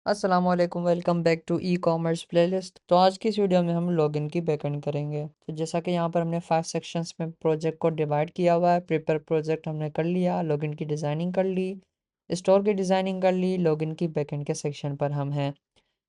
अस्सलाम वालेकुम, welcome back to e commerce playlist. तो आज की इस वीडियो में हम लॉगिन की बैकएंड करेंगे। तो जैसा कि यहाँ पर हमने 5 सेक्शंस में प्रोजेक्ट को डिवाइड किया हुआ है। प्रिपेयर प्रोजेक्ट हमने कर लिया, लॉगिन की डिज़ाइनिंग कर ली, स्टोर की डिज़ाइनिंग कर ली, लॉगिन की बैकएंड के सेक्शन पर हम हैं।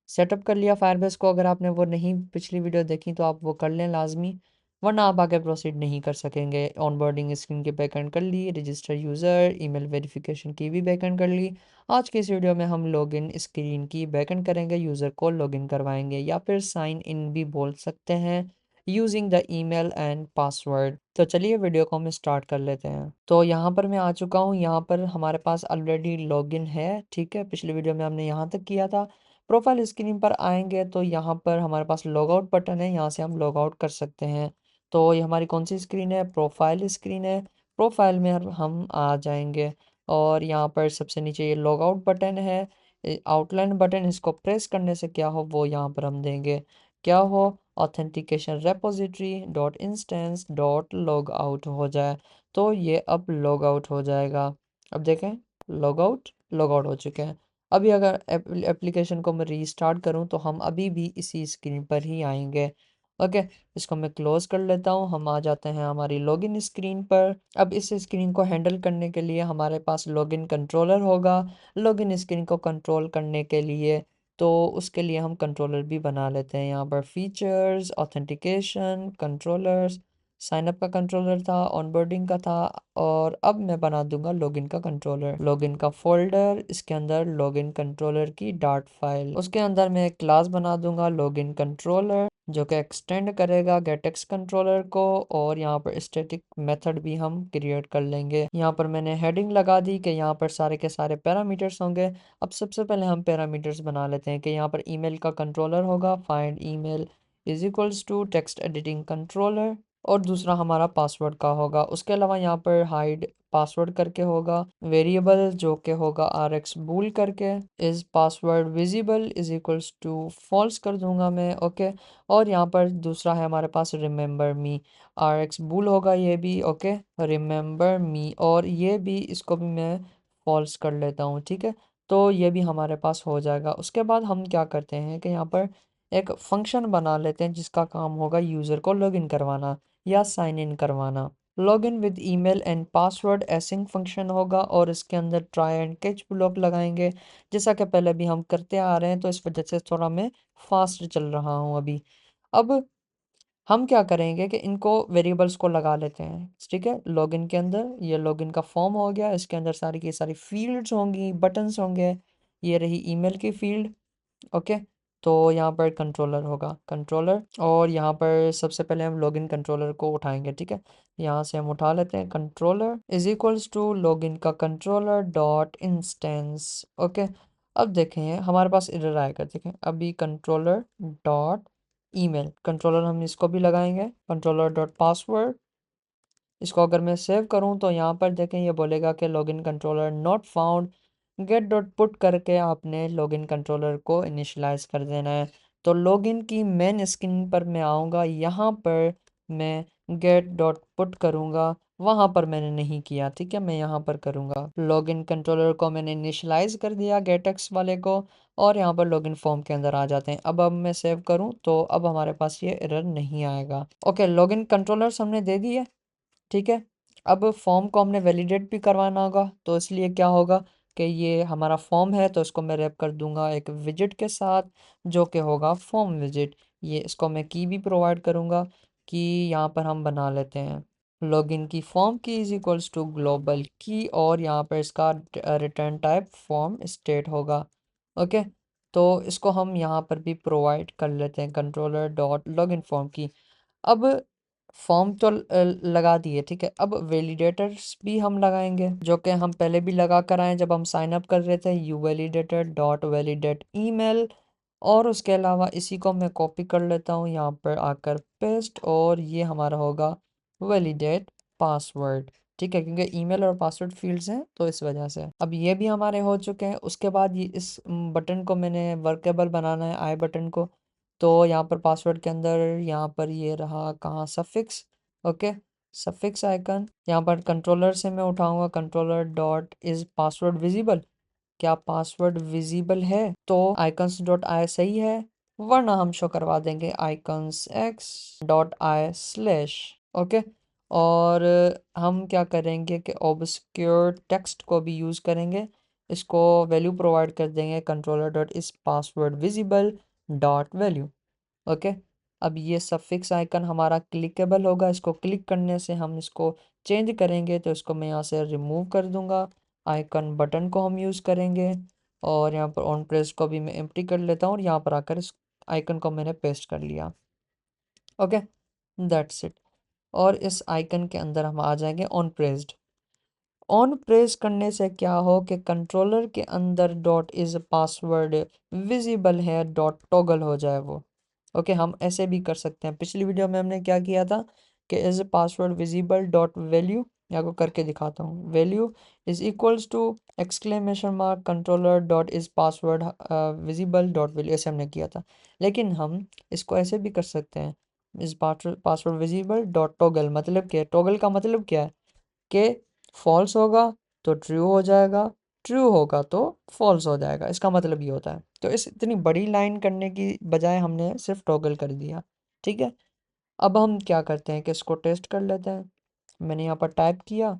सेटअप कर लिया फायरबेस को। अगर आपने वो नहीं पिछली वीडियो देखी तो आप वो कर लें लाजमी, वरना आप आगे प्रोसीड नहीं कर सकेंगे। ऑनबोर्डिंग स्क्रीन की बैकएंड कर ली, रजिस्टर यूज़र, ईमेल वेरिफिकेशन की भी बैकएंड कर ली। आज के इस वीडियो में हम लॉगिन स्क्रीन की बैकएंड करेंगे, यूज़र को लॉगिन करवाएंगे या फिर साइन इन भी बोल सकते हैं using the email and password. तो चलिए वीडियो को हम स्टार्ट कर लेते हैं। तो यहाँ पर मैं आ चुका हूँ। यहाँ पर हमारे पास ऑलरेडी लॉगिन है, ठीक है। पिछली वीडियो में हमने यहाँ तक किया था। प्रोफाइल स्क्रीन पर आएंगे तो यहाँ पर हमारे पास लॉग आउट बटन है, यहाँ से हम लॉग आउट कर सकते हैं। तो ये हमारी कौन सी स्क्रीन है? प्रोफाइल स्क्रीन है। प्रोफाइल में हम आ जाएंगे और यहाँ पर सबसे नीचे ये लॉग आउट बटन है, आउटलाइन बटन। इसको प्रेस करने से क्या हो वो यहाँ पर हम देंगे, क्या हो, authentication repository dot instance dot log out हो जाए। तो ये अब लॉग आउट हो जाएगा। अब देखें, लॉग आउट हो चुके हैं। अभी अगर एप्लीकेशन को मैं रीस्टार्ट करूं तो हम अभी भी इसी स्क्रीन पर ही आएंगे। ओके, इसको मैं क्लोज कर लेता हूं। हम आ जाते हैं हमारी लॉगिन स्क्रीन पर। अब इस स्क्रीन को हैंडल करने के लिए हमारे पास लॉगिन कंट्रोलर होगा। लॉगिन स्क्रीन को कंट्रोल करने के लिए तो उसके लिए हम कंट्रोलर भी बना लेते हैं। यहाँ पर फीचर्स, ऑथेंटिकेशन कंट्रोलर्स, साइनअप का कंट्रोलर था, ऑनबोर्डिंग का था, और अब मैं बना दूंगा लॉगिन का कंट्रोलर। लॉगिन का फोल्डर, इसके अंदर लॉगिन कंट्रोलर की डाट फाइल, उसके अंदर मैं एक क्लास बना दूंगा लॉगिन कंट्रोलर, जो कि एक्सटेंड करेगा गेटएक्स कंट्रोलर को। और यहाँ पर स्टैटिक मेथड भी हम क्रिएट कर लेंगे। यहाँ पर मैंने हेडिंग लगा दी कि यहाँ पर सारे के सारे पैरामीटर्स होंगे। अब सबसे पहले हम पैरामीटर्स बना लेते हैं कि यहाँ पर ईमेल का कंट्रोलर होगा, find email is equals to text editing controller, और दूसरा हमारा पासवर्ड का होगा। उसके अलावा यहाँ पर हाइड पासवर्ड करके होगा, वेरिएबल जो कि होगा आर एक्स बूल करके, is password visible is equals to false कर दूंगा मैं। ओके, और यहाँ पर दूसरा है हमारे पास रिमेंबर मी, आर एक्स बूल होगा ये भी। ओके, रिमेंबर मी, और ये भी, इसको भी मैं फॉल्स कर लेता हूँ, ठीक है। तो ये भी हमारे पास हो जाएगा। उसके बाद हम क्या करते हैं कि यहाँ पर एक फंक्शन बना लेते हैं जिसका काम होगा यूज़र को लॉगिन करवाना या साइन इन करवाना। Login with email and password async function होगा और इसके अंदर ट्राई एंड कैच ब्लॉक लगाएंगे, जैसा कि पहले भी हम करते आ रहे हैं। तो इस वजह से थोड़ा मैं फास्ट चल रहा हूँ अभी। अब हम क्या करेंगे कि इनको वेरिएबल्स को लगा लेते हैं, ठीक है। लॉगिन के अंदर ये लॉगिन का फॉर्म हो गया, इसके अंदर सारी की सारी फील्ड्स होंगी, बटन्स होंगे। ये रही ईमेल की फील्ड। ओके, तो यहाँ पर कंट्रोलर होगा, कंट्रोलर, और यहाँ पर सबसे पहले हम लॉगिन कंट्रोलर को उठाएंगे, ठीक है। यहाँ से हम उठा लेते हैं controller is equals to login का कंट्रोलर डॉट इंस्टेंस। ओके, अब देखें हमारे पास एरर आएगा, देखें अभी कंट्रोलर डॉट ईमेल, कंट्रोलर हम इसको भी लगाएंगे, कंट्रोलर डॉट पासवर्ड। इसको अगर मैं सेव करूं तो यहाँ पर देखें ये बोलेगा कि login controller not found, get dot put करके आपने लॉगिन कंट्रोलर को इनिशलाइज कर देना है। तो लॉगिन की मेन स्क्रीन पर मैं आऊँगा, यहाँ पर मैं गेट डॉट पुट करूँगा, वहाँ पर मैंने नहीं किया, ठीक है। मैं यहाँ पर करूँगा, लॉगिन कंट्रोलर को मैंने इनिशलाइज कर दिया गेटएक्स वाले को, और यहाँ पर लॉगिन फॉर्म के अंदर आ जाते हैं। अब मैं सेव करूँ तो अब हमारे पास ये एरर नहीं आएगा। ओके, लॉगिन कंट्रोलर्स हमने दे दिए, ठीक है। अब फॉर्म को हमने वैलिडेट भी करवाना होगा, तो इसलिए क्या होगा कि ये हमारा फॉर्म है तो इसको मैं रैप कर दूंगा एक विजिट के साथ, जो कि होगा फॉर्म विजिट। ये इसको मैं की भी प्रोवाइड करूंगा कि यहाँ पर हम बना लेते हैं लॉगिन की फॉर्म की इज इक्वल्स टू ग्लोबल की, और यहाँ पर इसका रिटर्न टाइप फॉर्म स्टेट होगा। ओके, तो इसको हम यहाँ पर भी प्रोवाइड कर लेते हैं, कंट्रोलर डॉट लॉगिन फॉर्म की। अब फॉर्म तो लगा दिए, ठीक है। अब वैलिडेटर्स भी हम लगाएंगे, जो कि हम पहले भी लगा कर आए जब हम साइन अप कर रहे थे, you validator dot validate email. और उसके अलावा इसी को मैं कॉपी कर लेता हूँ, यहाँ पर आकर पेस्ट, और ये हमारा होगा वैलिडेट पासवर्ड, ठीक है, क्योंकि ईमेल और पासवर्ड फील्ड्स हैं तो इस वजह से। अब ये भी हमारे हो चुके हैं। उसके बाद ये इस बटन को मैंने वर्केबल बनाना है, आई बटन को। तो यहाँ पर पासवर्ड के अंदर यहाँ पर ये रहा कहाँ, सफिक्स। ओके, सफिक्स आइकन यहाँ पर कंट्रोलर से मैं उठाऊंगा, controller dot is password visible. क्या पासवर्ड विजिबल है, तो आइकन्स डॉट आई सही है, वरना हम शो करवा देंगे icons x dot I slash. Okay, और हम क्या करेंगे कि ऑब्सक्योर टेक्स्ट को भी यूज़ करेंगे, इसको वैल्यू प्रोवाइड कर देंगे कंट्रोलर डॉट इस password visible dot value. Okay, अब ये सफिक्स आइकन हमारा क्लिकेबल होगा, इसको क्लिक करने से हम इसको चेंज करेंगे, तो इसको मैं यहाँ से रिमूव कर दूंगा। आइकन बटन को हम यूज़ करेंगे, और यहाँ पर ऑन प्रेस को भी मैं एम्प्टी कर लेता हूँ, और यहाँ पर आकर इस आइकन को मैंने पेस्ट कर लिया। Okay, that's it. और इस आइकन के अंदर हम आ जाएंगे ऑन प्रेस्ड। ऑन प्रेस करने से क्या हो कि कंट्रोलर के अंदर डॉट इज पासवर्ड विजिबल है डॉट टॉगल हो जाए वो। ओके, हम ऐसे भी कर सकते हैं। पिछली वीडियो में हमने क्या किया था कि is password visible dot value, या को करके दिखाता हूँ, value is equals to exclamation mark controller dot is password visible dot value, ऐसे हमने किया था। लेकिन हम इसको ऐसे भी कर सकते हैं, is password visible dot toggle. मतलब क्या है, टॉगल का मतलब क्या है कि फॉल्स होगा तो ट्रू हो जाएगा, ट्रू होगा तो फॉल्स हो जाएगा, इसका मतलब ये होता है। तो इस इतनी बड़ी लाइन करने की बजाय हमने सिर्फ टॉगल कर दिया। ठीक है, अब हम क्या करते हैं कि इसको टेस्ट कर लेते हैं। मैंने यहाँ पर टाइप किया,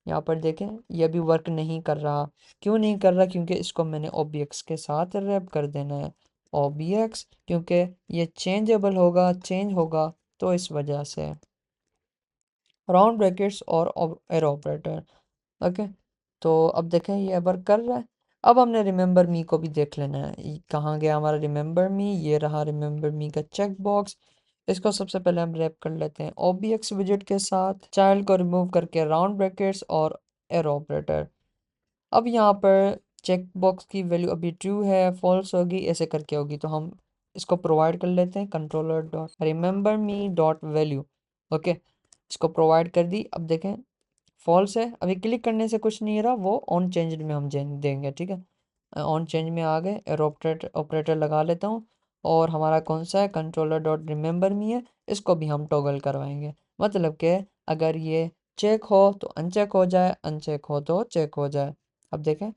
यहाँ पर देखें ये भी वर्क नहीं कर रहा। क्यों नहीं कर रहा? क्योंकि इसको मैंने ओबीएक्स के साथ रैप कर देना है, ओबीएक्स, क्योंकि ये चेंजेबल होगा, चेंज होगा, तो इस वजह से राउंड ब्रैकेट्स और एरो ऑपरेटर। ओके, तो अब देखें ये वर्क कर रहा है। अब हमने रिमेंबर मी को भी देख लेना है, कहाँ गया हमारा रिमेंबर मी, ये रहा रिमेंबर मी का चेक बॉक्स। इसको सबसे पहले हम रैप कर लेते हैं ओबीएक्स विजेट के साथ, चाइल्ड को रिमूव करके राउंड ब्रैकेट्स और एरो ऑपरेटर। अब यहाँ पर चेक बॉक्स की वैल्यू अभी ट्रू है, फॉल्स होगी, ऐसे करके होगी, तो हम इसको प्रोवाइड कर लेते हैं कंट्रोलर डॉट रिमेंबर मी डॉट वैल्यू। ओके, इसको प्रोवाइड कर दी। अब देखें फॉल्स है, अभी क्लिक करने से कुछ नहीं रहा, वो ऑन चेंज में हम देंगे। ठीक है, ऑन चेंज में आ गए, एरो ऑपरेटर ऑपरेटर लगा लेता हूँ, और हमारा कौन सा है, कंट्रोलर डॉट रिमेंबर मी है, इसको भी हम टॉगल करवाएंगे। मतलब कि अगर ये चेक हो तो अनचेक हो जाए, अनचेक हो तो चेक हो जाए। अब देखें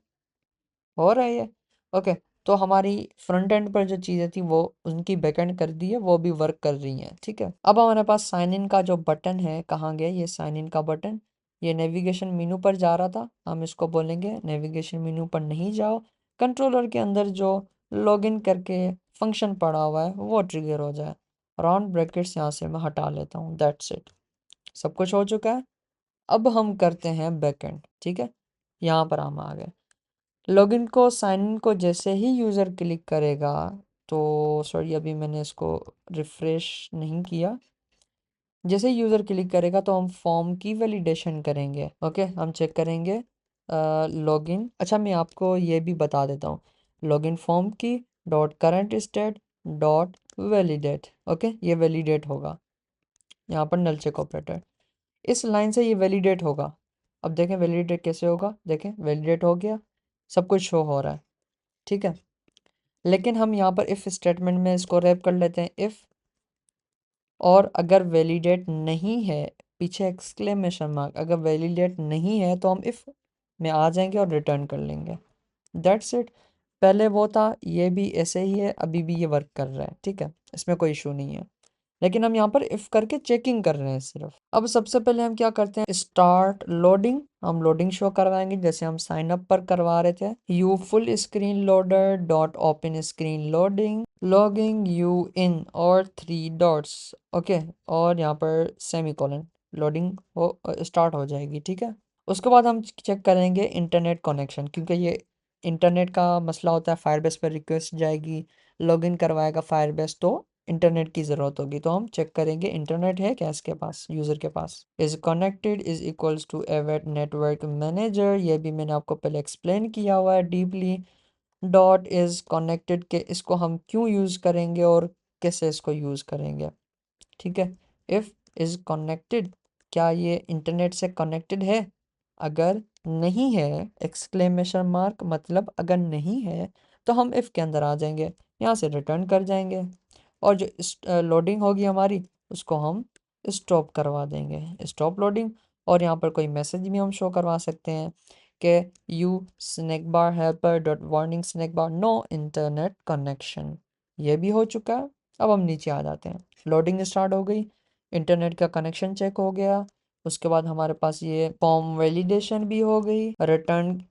हो रहा है ये। ओके, तो हमारी फ्रंट एंड पर जो चीज़ें थी वो उनकी बैक एंड कर दी है, वो भी वर्क कर रही हैं। ठीक है, अब हमारे पास साइन इन का जो बटन है, कहाँ गया ये साइन इन का बटन, ये नेविगेशन मेनू पर जा रहा था, हम इसको बोलेंगे नेविगेशन मेनू पर नहीं जाओ, कंट्रोलर के अंदर जो लॉगिन करके फंक्शन पड़ा हुआ है वो ट्रिगर हो जाए। राउंड ब्रैकेट्स यहाँ से मैं हटा लेता हूँ, दैट्स इट। सब कुछ हो चुका है। अब हम करते हैं बैकएंड। ठीक है, यहाँ पर हम आ गए। लॉगिन को, साइन इन को जैसे ही यूज़र क्लिक करेगा, तो सॉरी अभी मैंने इसको रिफ्रेश नहीं किया, जैसे ही यूज़र क्लिक करेगा तो हम फॉर्म की वैलिडेशन करेंगे। ओके, हम चेक करेंगे लॉगिन। अच्छा, मैं आपको ये भी बता देता हूँ, लॉगिन फॉर्म की dot current state dot validate. Okay, ये वैलिडेट होगा यहाँ पर नल चेक ऑपरेटर, इस लाइन से ये वैलिडेट होगा। अब देखें वैलिडेट कैसे होगा, देखें वैलिडेट हो गया, सब कुछ शो हो रहा है। ठीक है, लेकिन हम यहाँ पर इफ़ स्टेटमेंट में इसको रैप कर लेते हैं, इफ़, और अगर वैलिडेट नहीं है, पीछे एक्सक्लेमेशन मार्क, अगर वैलिडेट नहीं है तो हम इफ़ में आ जाएंगे और रिटर्न कर लेंगे। That's it. पहले वो था, ये भी ऐसे ही है, अभी भी ये वर्क कर रहा है। ठीक है, इसमें कोई इशू नहीं है, लेकिन हम यहाँ पर इफ़ करके चेकिंग कर रहे हैं सिर्फ। अब सबसे पहले हम क्या करते हैं, स्टार्ट लोडिंग, हम लोडिंग शो करवाएंगे जैसे हम साइन अप पर करवा रहे थे। You full screen loader dot open screen loading logging you in और 3 डॉट्स। ओके, और यहाँ पर सेमी कॉलन, लोडिंग हो स्टार्ट हो जाएगी। ठीक है, उसके बाद हम चेक करेंगे इंटरनेट कनेक्शन, क्योंकि ये इंटरनेट का मसला होता है, फायरबेस पर रिक्वेस्ट जाएगी, लॉगिन करवाएगा फायरबेस, तो इंटरनेट की ज़रूरत होगी। तो हम चेक करेंगे इंटरनेट है क्या इसके पास, यूज़र के पास। Is connected is equals to await network manager, ये भी मैंने आपको पहले एक्सप्लेन किया हुआ है डीपली। डॉट इज़ कनेक्टेड के इसको हम क्यों यूज़ करेंगे और कैसे इसको यूज़ करेंगे। ठीक है, इफ़ इज़ कनेक्टेड, क्या ये इंटरनेट से कनेक्टेड है? अगर नहीं है, एक्सक्लेमेशन मार्क, मतलब अगर नहीं है, तो हम इफ़ के अंदर आ जाएंगे, यहाँ से रिटर्न कर जाएंगे, और जो लोडिंग होगी हमारी उसको हम स्टॉप करवा देंगे, स्टॉप लोडिंग। और यहाँ पर कोई मैसेज भी हम शो करवा सकते हैं कि you snack bar helper dot warning snack bar no internet connection, ये भी हो चुका है। अब हम नीचे आ जाते हैं, लोडिंग स्टार्ट हो गई, इंटरनेट का कनेक्शन चेक हो गया। उसके बाद हमारे पास ये फॉर्म वैलिडेशन भी हो गई। रिटर्न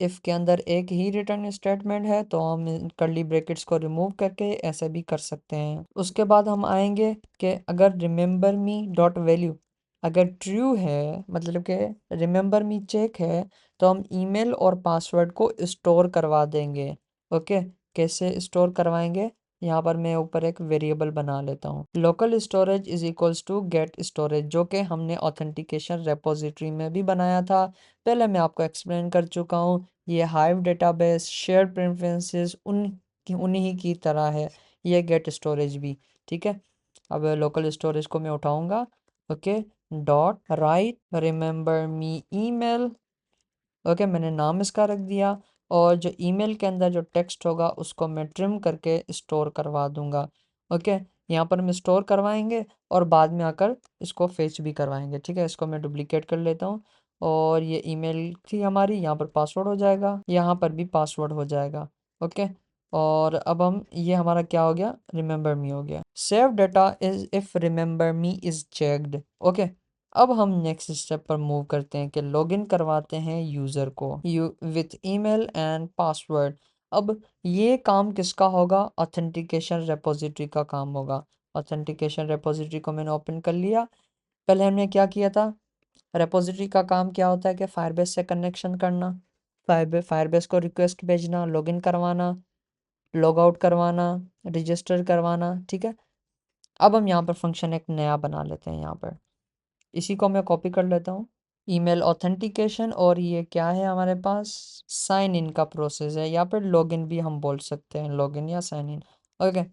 इफ़ के अंदर एक ही रिटर्न स्टेटमेंट है तो हम कर्ली ब्रैकेट्स को रिमूव करके ऐसे भी कर सकते हैं। उसके बाद हम आएंगे कि अगर रिमेंबर मी डॉट वैल्यू अगर ट्रू है, मतलब कि रिमेंबर मी चेक है, तो हम ईमेल और पासवर्ड को स्टोर करवा देंगे। ओके, कैसे स्टोर करवाएंगे, यहाँ पर मैं ऊपर एक वेरिएबल बना लेता हूँ, local storage is equals to get storage, जो कि हमने ऑथेंटिकेशन रेपोजिटरी में भी बनाया था, पहले मैं आपको एक्सप्लेन कर चुका हूँ। ये हाइव डेटाबेस शेयर प्रेफरेंसेस उन्हीं की तरह है ये गेट स्टोरेज भी, ठीक है। अब लोकल स्टोरेज को मैं उठाऊंगा, okay, dot right remember me email, okay, मैंने नाम इसका रख दिया, और जो ईमेल के अंदर जो टेक्स्ट होगा उसको मैं ट्रिम करके स्टोर करवा दूंगा। ओके, यहाँ पर हम स्टोर करवाएंगे और बाद में आकर इसको फेच भी करवाएंगे, ठीक है। इसको मैं डुप्लीकेट कर लेता हूँ, और ये ईमेल थी हमारी, यहाँ पर पासवर्ड हो जाएगा, यहाँ पर भी पासवर्ड हो जाएगा। ओके, और अब हम ये हमारा क्या हो गया, रिमेंबर मी हो गया। Save data is if remember me is checked. Okay, अब हम नेक्स्ट स्टेप पर मूव करते हैं कि लॉगिन करवाते हैं यूज़र को विथ ईमेल एंड पासवर्ड। अब ये काम किसका होगा, ऑथेंटिकेशन रेपोजिटरी का काम होगा। ऑथेंटिकेशन रेपोजिटरी को मैंने ओपन कर लिया। पहले हमने क्या किया था, रेपोजिटरी का काम क्या होता है कि फायरबेस से कनेक्शन करना, फायरबेस को रिक्वेस्ट भेजना, लॉगिन करवाना, लॉग आउट करवाना, रजिस्टर करवाना, ठीक है। अब हम यहाँ पर फंक्शन एक नया बना लेते हैं, यहाँ पर इसी को मैं कॉपी कर लेता हूँ, ईमेल ऑथेंटिकेशन, और ये क्या है हमारे पास, साइन इन का प्रोसेस है, या फिर लॉगिन भी हम बोल सकते हैं, लॉगिन या sign in. Okay,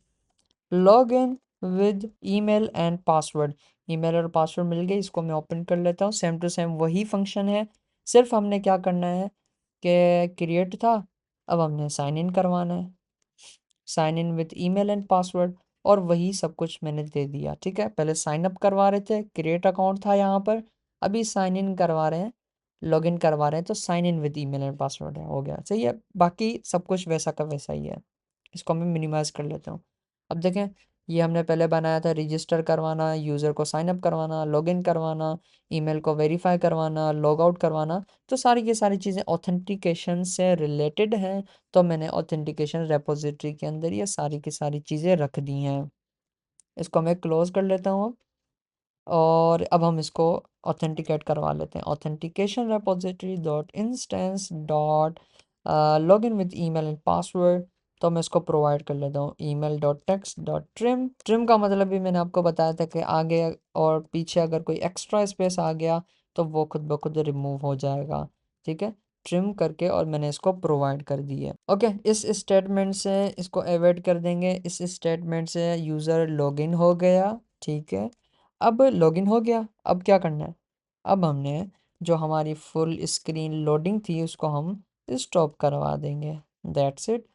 login with email and password, email और पासवर्ड मिल गए, इसको मैं ओपन कर लेता हूँ। सेम टू सेम वही फंक्शन है, सिर्फ हमने क्या करना है कि क्रिएट था, अब हमने साइन इन करवाना है, sign in with email and password, और वही सब कुछ मैंने दे दिया, ठीक है। पहले साइन अप करवा रहे थे, क्रिएट अकाउंट था यहाँ पर, अभी साइन इन करवा रहे हैं, लॉगिन करवा रहे हैं, तो sign in with email and password है, हो गया, सही है। बाकी सब कुछ वैसा का वैसा ही है। इसको मैं मिनिमाइज कर लेता हूँ। अब देखें, ये हमने पहले बनाया था, रजिस्टर करवाना, यूज़र को साइन अप करवाना, लॉगिन करवाना, ईमेल को वेरीफाई करवाना, लॉग आउट करवाना, तो सारी की सारी चीज़ें ऑथेंटिकेशन से रिलेटेड हैं। तो मैंने ऑथेंटिकेशन रेपोजिटरी के अंदर ये सारी की सारी चीज़ें रख दी हैं। इसको मैं क्लोज कर लेता हूँ अब, और अब हम इसको ऑथेंटिकेट करवा लेते हैं, authentication repository dot instance dot login with email and password. तो मैं इसको प्रोवाइड कर लेता हूँ, email dot text dot trim. Trim का मतलब भी मैंने आपको बताया था कि आगे और पीछे अगर कोई एक्स्ट्रा स्पेस आ गया तो वो खुद ब खुद रिमूव हो जाएगा, ठीक है। ट्रिम करके और मैंने इसको प्रोवाइड कर दी है। ओके, इस स्टेटमेंट से इसको एवॉइड कर देंगे, इस स्टेटमेंट से यूज़र लॉगिन हो गया, ठीक है। अब लॉगिन हो गया, अब क्या करना है, अब हमने जो हमारी फुल स्क्रीन लोडिंग थी उसको हम स्टॉप करवा देंगे, दैट्स इट।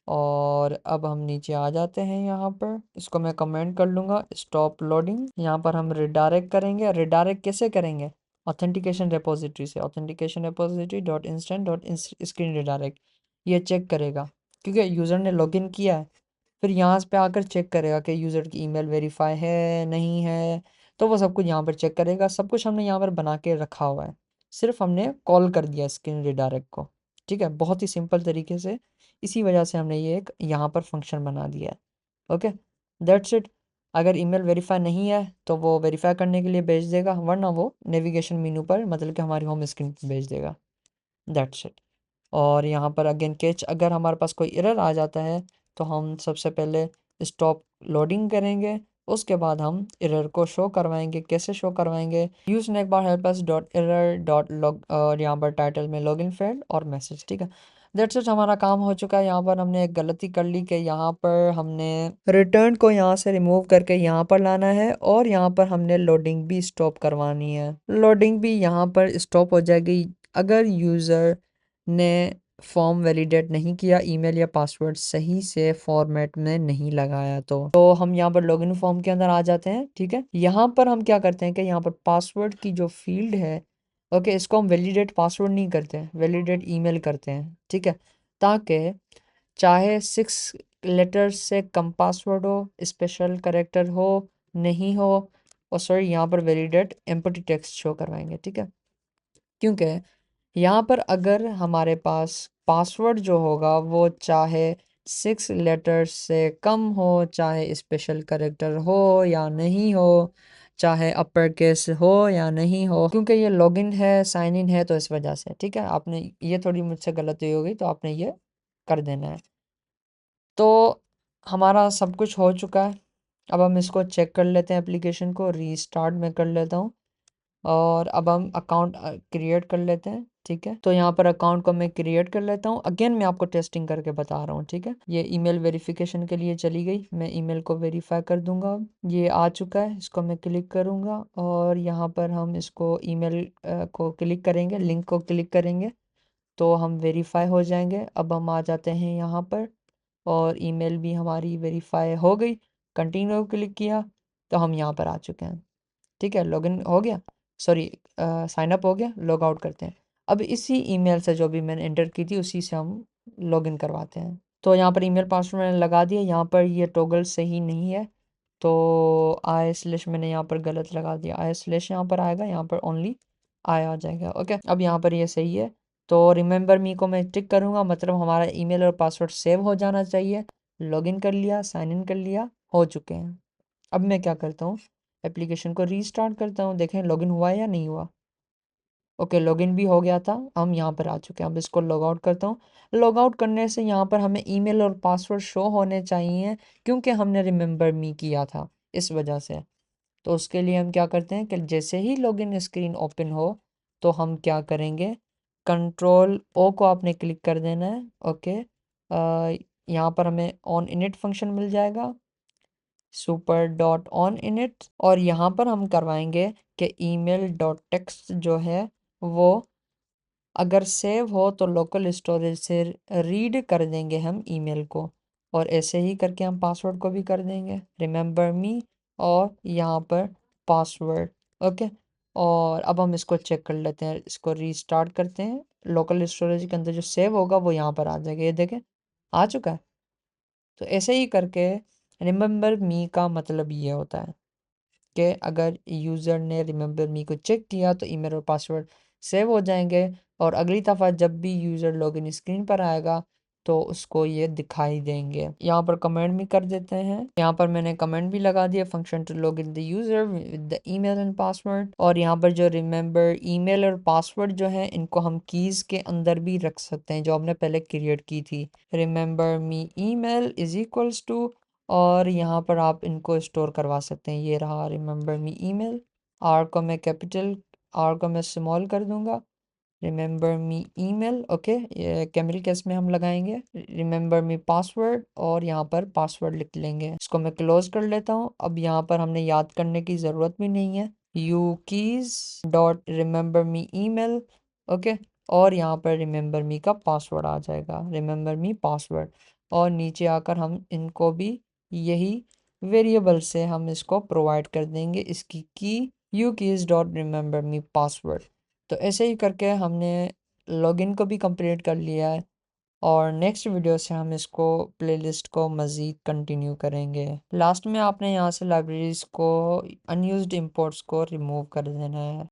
और अब हम नीचे आ जाते हैं, यहाँ पर इसको मैं कमेंट कर लूँगा, स्टॉप लोडिंग। यहाँ पर हम रिडायरेक्ट करेंगे, रिडायरेक्ट कैसे करेंगे, ऑथेंटिकेशन रेपोजिटरी से, authentication repository dot instant dot screen redirect, ये चेक करेगा क्योंकि यूज़र ने लॉगिन किया है, फिर यहाँ पे आकर चेक करेगा कि यूज़र की ईमेल वेरीफाई है नहीं है, तो वो सब कुछ यहाँ पर चेक करेगा। सब कुछ हमने यहाँ पर बना के रखा हुआ है, सिर्फ हमने कॉल कर दिया स्क्रीन रिडायरेक्ट को, ठीक है, बहुत ही सिंपल तरीके से। इसी वजह से हमने ये एक यहाँ पर फंक्शन बना दिया है। Okay, that's it. अगर ईमेल वेरीफाई नहीं है तो वो वेरीफाई करने के लिए भेज देगा, वरना वो नेविगेशन मेनू पर, मतलब कि हमारी होम स्क्रीन पर भेज देगा, दैट्स इट। और यहाँ पर अगेन कैच, अगर हमारे पास कोई एरर आ जाता है तो हम सबसे पहले स्टॉप लोडिंग करेंगे, उसके बाद हम एरर को शो करवाएंगे। कैसे शो करवाएंगे, use snack bar help us dot error dot log, और यहाँ पर टाइटल में लॉगिन फेल्ड और मैसेज, ठीक है। दैट्स इट, हमारा काम हो चुका है। यहाँ पर हमने एक गलती कर ली कि यहाँ पर हमने रिटर्न को यहाँ से रिमूव करके यहाँ पर लाना है, और यहाँ पर हमने लोडिंग भी स्टॉप करवानी है। लोडिंग भी यहाँ पर स्टॉप हो जाएगी अगर यूज़र ने फॉर्म वैलिडेट नहीं किया, ईमेल या पासवर्ड सही से फॉर्मेट में नहीं लगाया। तो हम यहाँ पर लॉगिन फॉर्म के अंदर आ जाते हैं, ठीक है। यहाँ पर हम क्या करते हैं कि यहाँ पर पासवर्ड की जो फील्ड है ओके, इसको हम वैलिडेट पासवर्ड नहीं करते हैं, वैलिडेट ईमेल करते हैं, ठीक है, ताकि चाहे 6 लेटर से कम पासवर्ड हो, स्पेशल करेक्टर हो, नहीं हो, और सॉरी यहाँ पर वैलिडेट एम्प्टी टेक्स्ट शो करवाएंगे, ठीक है, क्योंकि यहाँ पर अगर हमारे पास पासवर्ड जो होगा वो चाहे 6 लेटर से कम हो, चाहे स्पेशल करेक्टर हो या नहीं हो, चाहे अपर केस हो या नहीं हो, क्योंकि ये लॉगिन है, साइन इन है, तो इस वजह से, ठीक है, आपने ये थोड़ी मुझसे गलती हो गई तो आपने ये कर देना है। तो हमारा सब कुछ हो चुका है। अब हम इसको चेक कर लेते हैं, एप्लीकेशन को रीस्टार्ट में कर लेता हूँ, और अब हम अकाउंट क्रिएट कर लेते हैं, ठीक है। तो यहाँ पर अकाउंट को मैं क्रिएट कर लेता हूँ। अगेन मैं आपको टेस्टिंग करके बता रहा हूँ, ठीक है। ये ईमेल वेरिफिकेशन के लिए चली गई, मैं ईमेल को वेरीफाई कर दूंगा। अब ये आ चुका है, इसको मैं क्लिक करूँगा और यहाँ पर हम इसको ईमेल को क्लिक करेंगे, लिंक को क्लिक करेंगे तो हम वेरीफाई हो जाएंगे। अब हम आ जाते हैं यहाँ पर और ईमेल भी हमारी वेरीफाई हो गई। कंटिन्यू क्लिक किया तो हम यहाँ पर आ चुके हैं, ठीक है, लॉगिन हो गया, सॉरी साइन अप हो गया। लॉग आउट करते हैं। अब इसी ईमेल से जो भी मैंने एंटर की थी उसी से हम लॉगिन करवाते हैं। तो यहाँ पर ईमेल पासवर्ड मैंने लगा दिया, यहाँ पर ये टॉगल सही नहीं है तो आई स्लैश मैंने यहाँ पर गलत लगा दिया, आई स्लैश यहाँ पर आएगा, यहाँ पर ओनली आई आ जाएगा। ओके, अब यहाँ पर ये सही है। तो रिमेंबर मी को मैं टिक करूँगा, मतलब हमारा ईमेल और पासवर्ड सेव हो जाना चाहिए। लॉगिन कर लिया, साइन इन कर लिया, हो चुके हैं। अब मैं क्या करता हूँ, एप्लीकेशन को रीस्टार्ट करता हूँ, देखें लॉगिन हुआ है या नहीं हुआ। ओके, लॉगिन भी हो गया था, हम यहाँ पर आ चुके हैं। अब इसको लॉग आउट करता हूँ। लॉग आउट करने से यहाँ पर हमें ईमेल और पासवर्ड शो होने चाहिए, क्योंकि हमने रिमेंबर मी किया था, इस वजह से। तो उसके लिए हम क्या करते हैं कि जैसे ही लॉगिन स्क्रीन ओपन हो तो हम क्या करेंगे, कंट्रोल ओ को आपने क्लिक कर देना है। ओके, यहाँ पर हमें ऑन इनिट फंक्शन मिल जाएगा, सुपर डॉट ऑन इनिट, और यहाँ पर हम करवाएंगे कि ईमेल डॉट टेक्स्ट जो है वो अगर सेव हो तो लोकल स्टोरेज से रीड कर देंगे हम ईमेल को, और ऐसे ही करके हम पासवर्ड को भी कर देंगे, रिमेंबर मी और यहाँ पर पासवर्ड। ओके, और अब हम इसको चेक कर लेते हैं, इसको रीस्टार्ट करते हैं। लोकल स्टोरेज के अंदर जो सेव होगा वो यहाँ पर आ जाएगा, ये देखें आ चुका है। तो ऐसे ही करके रिमेंबर मी का मतलब ये होता है कि अगर यूज़र ने रिमेंबर मी को चेक किया तो ईमेल और पासवर्ड सेव हो जाएंगे, और अगली दफ़ा जब भी यूज़र लॉगिन स्क्रीन पर आएगा तो उसको ये दिखाई देंगे। यहाँ पर कमेंट भी कर देते हैं, यहाँ पर मैंने कमेंट भी लगा दिया, function to log in the user with the email and password. और यहाँ पर जो रिमेंबर ईमेल और पासवर्ड जो है इनको हम कीज़ के अंदर भी रख सकते हैं, जो हमने पहले क्रिएट की थी। Remember me email is equals to, और यहाँ पर आप इनको स्टोर करवा सकते हैं। ये रहा रिमेंबर मी ईमेल, आर को मैं कैपिटल, आर को मैं स्मॉल कर दूंगा, रिमेंबर मी ईमेल। ओके, ये कैमल केस में हम लगाएंगे, रिमेंबर मी पासवर्ड, और यहाँ पर पासवर्ड लिख लेंगे। इसको मैं क्लोज कर लेता हूँ। अब यहाँ पर हमने याद करने की ज़रूरत भी नहीं है, you keys dot remember me email. Okay, और यहाँ पर रिमेंबर मी का पासवर्ड आ जाएगा, रिमेंबर मी पासवर्ड, और नीचे आकर हम इनको भी यही वेरिएबल से हम इसको प्रोवाइड कर देंगे, इसकी की you keys dot remember me password. तो ऐसे ही करके हमने लॉगिन को भी कंप्लीट कर लिया है, और नेक्स्ट वीडियो से हम इसको प्लेलिस्ट को मज़ीद कंटिन्यू करेंगे। लास्ट में आपने यहाँ से लाइब्रेरीज़ को अनयूज्ड इंपोर्ट्स को रिमूव कर देना है।